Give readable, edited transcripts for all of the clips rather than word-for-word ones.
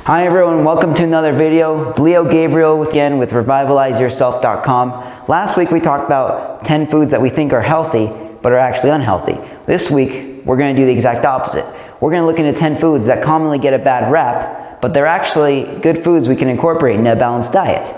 Hi everyone, welcome to another video. Leo Gabriel again with RevitalizeYourself.com. Last week we talked about 10 foods that we think are healthy but are actually unhealthy. This week we're going to do the exact opposite. We're going to look into 10 foods that commonly get a bad rap, but they're actually good foods we can incorporate in a balanced diet.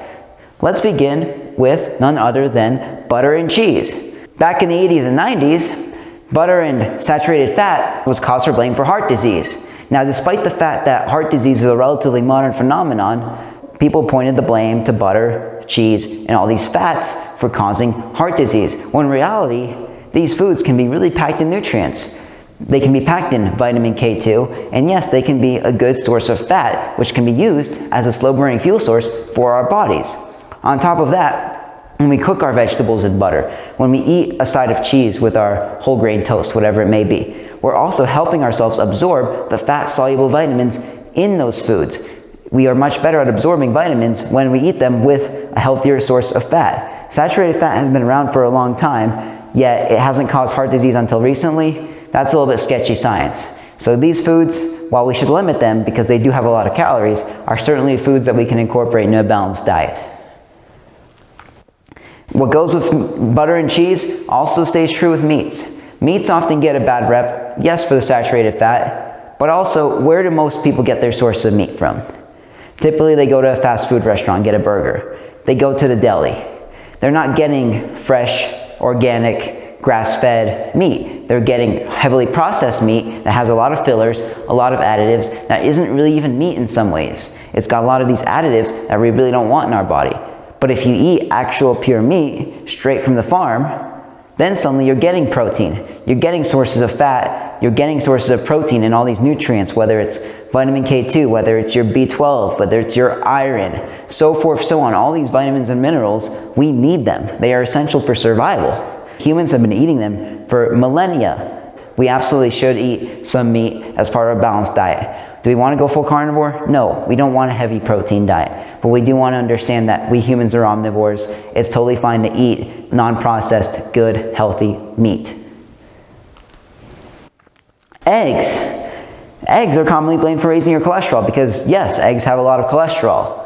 Let's begin with none other than butter and cheese. Back in the 80s and 90s, butter and saturated fat was cause for blame for heart disease. Now, despite the fact that heart disease is a relatively modern phenomenon, people pointed the blame to butter, cheese, and all these fats for causing heart disease. When in reality, these foods can be really packed in nutrients. They can be packed in vitamin K2, and yes, they can be a good source of fat, which can be used as a slow-burning fuel source for our bodies. On top of that, when we cook our vegetables in butter, when we eat a side of cheese with our whole grain toast, whatever it may be, we're also helping ourselves absorb the fat-soluble vitamins in those foods. We are much better at absorbing vitamins when we eat them with a healthier source of fat. Saturated fat has been around for a long time, yet it hasn't caused heart disease until recently. That's a little bit sketchy science. So these foods, while we should limit them because they do have a lot of calories, are certainly foods that we can incorporate in a balanced diet. What goes with butter and cheese also stays true with meats. Meats often get a bad rep, yes, for the saturated fat, but also where do most people get their source of meat from? Typically they go to a fast food restaurant, get a burger. They go to the deli. They're not getting fresh, organic, grass-fed meat. They're getting heavily processed meat that has a lot of fillers, a lot of additives, that isn't really even meat in some ways. It's got a lot of these additives that we really don't want in our body. But if you eat actual pure meat straight from the farm, then suddenly you're getting protein. You're getting sources of fat. You're getting sources of protein and all these nutrients, whether it's vitamin K2, whether it's your B12, whether it's your iron, so forth, so on. All these vitamins and minerals, we need them. They are essential for survival. Humans have been eating them for millennia. We absolutely should eat some meat as part of a balanced diet. Do we want to go full carnivore? No, we don't want a heavy protein diet. But we do want to understand that we humans are omnivores. It's totally fine to eat non-processed, good, healthy meat. Eggs. Eggs are commonly blamed for raising your cholesterol because, yes, eggs have a lot of cholesterol.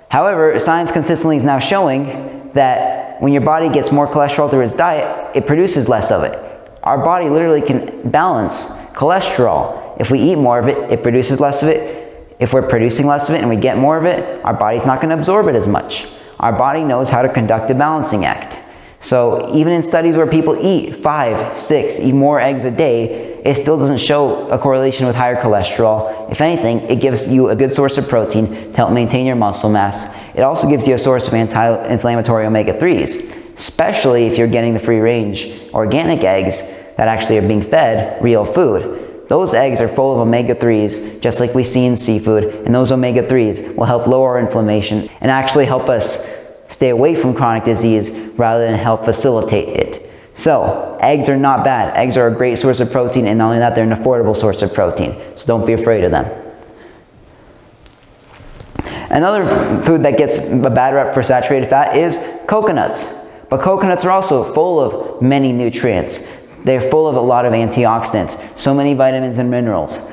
However, science consistently is now showing that when your body gets more cholesterol through its diet, it produces less of it. Our body literally can balance cholesterol. If we eat more of it, it produces less of it. If we're producing less of it and we get more of it, our body's not going to absorb it as much. Our body knows how to conduct a balancing act. So even in studies where people eat 5, 6, even more eggs a day, it still doesn't show a correlation with higher cholesterol. If anything, it gives you a good source of protein to help maintain your muscle mass. It also gives you a source of anti-inflammatory omega-3s, especially if you're getting the free-range organic eggs that actually are being fed real food. Those eggs are full of omega-3s, just like we see in seafood, and those omega-3s will help lower inflammation and actually help us stay away from chronic disease rather than help facilitate it. So, eggs are not bad. Eggs are a great source of protein, and not only that, they're an affordable source of protein. So don't be afraid of them. Another food that gets a bad rep for saturated fat is coconuts. But coconuts are also full of many nutrients. They're full of a lot of antioxidants, so many vitamins and minerals.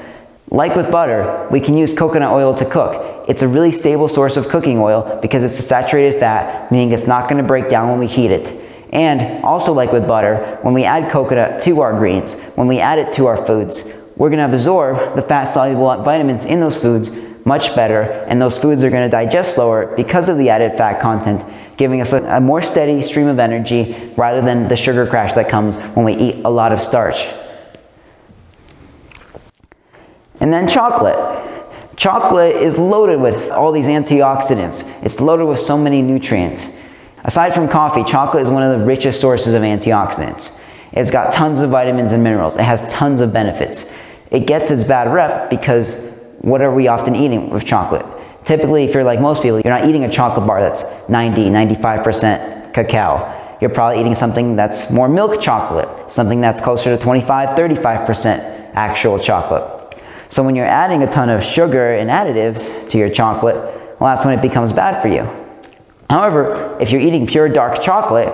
Like with butter, we can use coconut oil to cook. It's a really stable source of cooking oil because it's a saturated fat, meaning it's not going to break down when we heat it. And also like with butter, when we add coconut to our greens, when we add it to our foods, we're going to absorb the fat-soluble vitamins in those foods much better, and those foods are going to digest slower because of the added fat content, giving us a more steady stream of energy rather than the sugar crash that comes when we eat a lot of starch. And then chocolate. Chocolate is loaded with all these antioxidants. It's loaded with so many nutrients. Aside from coffee, chocolate is one of the richest sources of antioxidants. It's got tons of vitamins and minerals. It has tons of benefits. It gets its bad rep because what are we often eating with chocolate? Typically, if you're like most people, you're not eating a chocolate bar that's 95% cacao. You're probably eating something that's more milk chocolate, something that's closer to 35% actual chocolate. So when you're adding a ton of sugar and additives to your chocolate, well, that's when it becomes bad for you. However, if you're eating pure dark chocolate,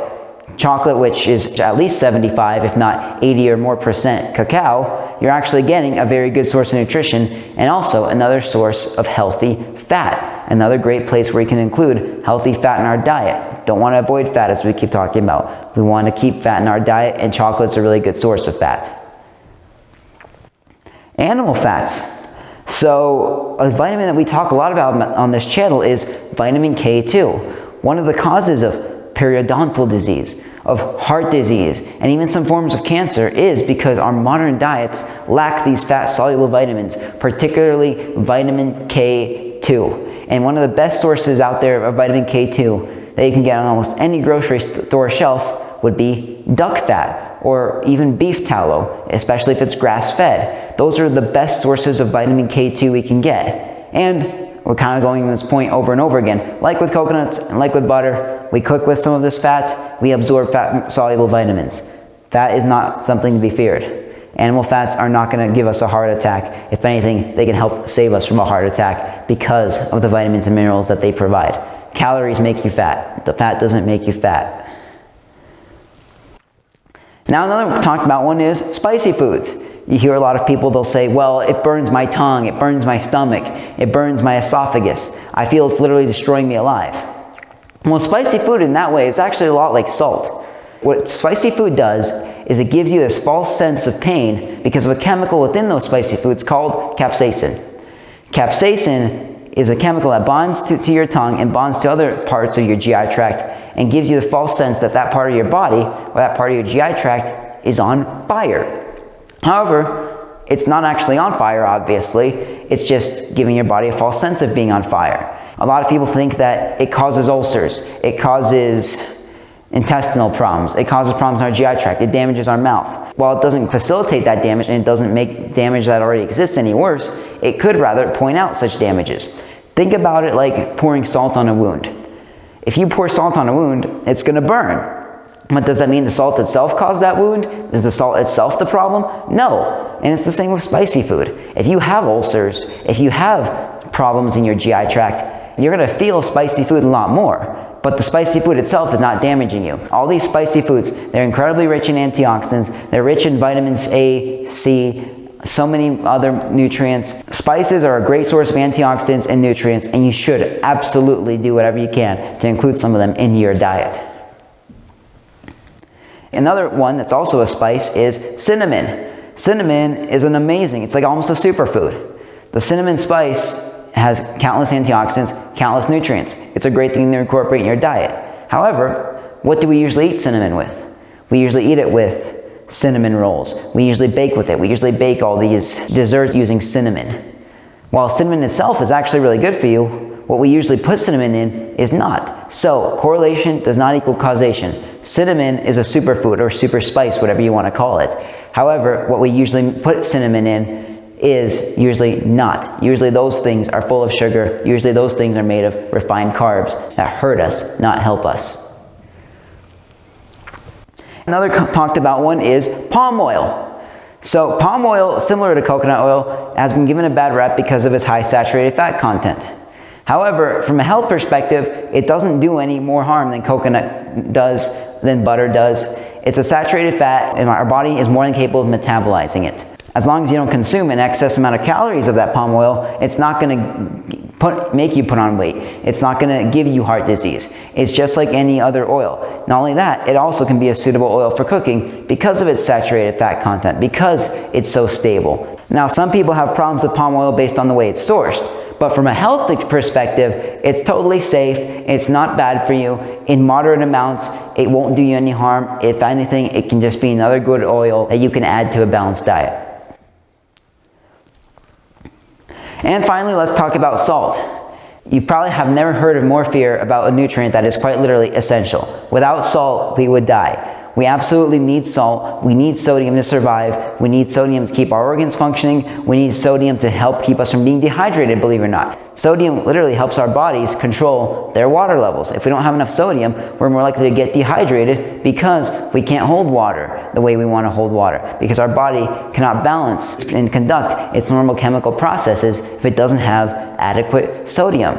chocolate, which is at least 75, if not 80 or more % cacao, you're actually getting a very good source of nutrition and also another source of healthy fat. Another great place where you can include healthy fat in our diet. Don't want to avoid fat, as we keep talking about. We want to keep fat in our diet, and chocolate's a really good source of fat. Animal fats. So a vitamin that we talk a lot about on this channel is vitamin K2. One of the causes of periodontal disease, of heart disease, and even some forms of cancer is because our modern diets lack these fat-soluble vitamins, particularly vitamin K2. And one of the best sources out there of vitamin K2 that you can get on almost any grocery store shelf would be duck fat or even beef tallow, especially if it's grass-fed. Those are the best sources of vitamin K2 we can get. And we're kind of going to this point over and over again. Like with coconuts and like with butter, we cook with some of this fat, we absorb fat-soluble vitamins. That is not something to be feared. Animal fats are not going to give us a heart attack. If anything, they can help save us from a heart attack because of the vitamins and minerals that they provide. Calories make you fat. The fat doesn't make you fat. Now another talked about one is spicy foods. You hear a lot of people, they'll say, well, it burns my tongue, it burns my stomach, it burns my esophagus. I feel it's literally destroying me alive. Well, spicy food in that way is actually a lot like salt. What spicy food does is it gives you this false sense of pain because of a chemical within those spicy foods called capsaicin. Capsaicin is a chemical that bonds to your tongue and bonds to other parts of your GI tract and gives you the false sense that that part of your body or that part of your GI tract is on fire. However, it's not actually on fire, obviously. It's just giving your body a false sense of being on fire. A lot of people think that it causes ulcers, it causes intestinal problems, it causes problems in our GI tract, it damages our mouth. While it doesn't facilitate that damage and it doesn't make damage that already exists any worse, it could rather point out such damages. Think about it like pouring salt on a wound. If you pour salt on a wound, it's going to burn. But does that mean the salt itself caused that wound? Is the salt itself the problem? No. And it's the same with spicy food. If you have ulcers, if you have problems in your GI tract, you're going to feel spicy food a lot more. But the spicy food itself is not damaging you. All these spicy foods, they're incredibly rich in antioxidants. They're rich in vitamins A, C, so many other nutrients. Spices are a great source of antioxidants and nutrients, and you should absolutely do whatever you can to include some of them in your diet. Another one that's also a spice is cinnamon. Cinnamon is it's like almost a superfood. The cinnamon spice has countless antioxidants, countless nutrients. It's a great thing to incorporate in your diet. However, what do we usually eat cinnamon with? We usually eat it with cinnamon rolls. We usually bake with it. We usually bake all these desserts using cinnamon. While cinnamon itself is actually really good for you, what we usually put cinnamon in is not. So, correlation does not equal causation. Cinnamon is a superfood or super spice, whatever you want to call it. However, what we usually put cinnamon in is usually not. Usually those things are full of sugar. Usually those things are made of refined carbs that hurt us, not help us. Another talked about one is palm oil. So palm oil, similar to coconut oil, has been given a bad rep because of its high saturated fat content. However, from a health perspective, it doesn't do any more harm than coconut does, than butter does. It's a saturated fat, and our body is more than capable of metabolizing it. As long as you don't consume an excess amount of calories of that palm oil, it's not going to make you put on weight. It's not going to give you heart disease. It's just like any other oil. Not only that, it also can be a suitable oil for cooking because of its saturated fat content, because it's so stable. Now, some people have problems with palm oil based on the way it's sourced. But from a health perspective, it's totally safe. It's not bad for you. In moderate amounts, it won't do you any harm. If anything, it can just be another good oil that you can add to a balanced diet. And finally, let's talk about salt. You probably have never heard of more fear about a nutrient that is quite literally essential. Without salt, we would die. We absolutely need salt. We need sodium to survive. We need sodium to keep our organs functioning. We need sodium to help keep us from being dehydrated, believe it or not. Sodium literally helps our bodies control their water levels. If we don't have enough sodium, we're more likely to get dehydrated because we can't hold water the way we want to hold water, because our body cannot balance and conduct its normal chemical processes if it doesn't have adequate sodium.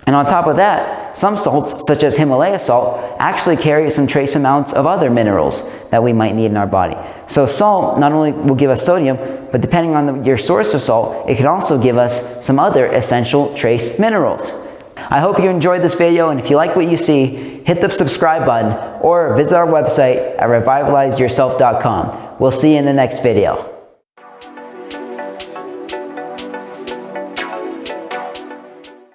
And on top of that, some salts, such as Himalaya salt, actually carry some trace amounts of other minerals that we might need in our body. So salt not only will give us sodium, but depending on your source of salt, it can also give us some other essential trace minerals. I hope you enjoyed this video, and if you like what you see, hit the subscribe button or visit our website at revitalizeyourself.com. We'll see you in the next video.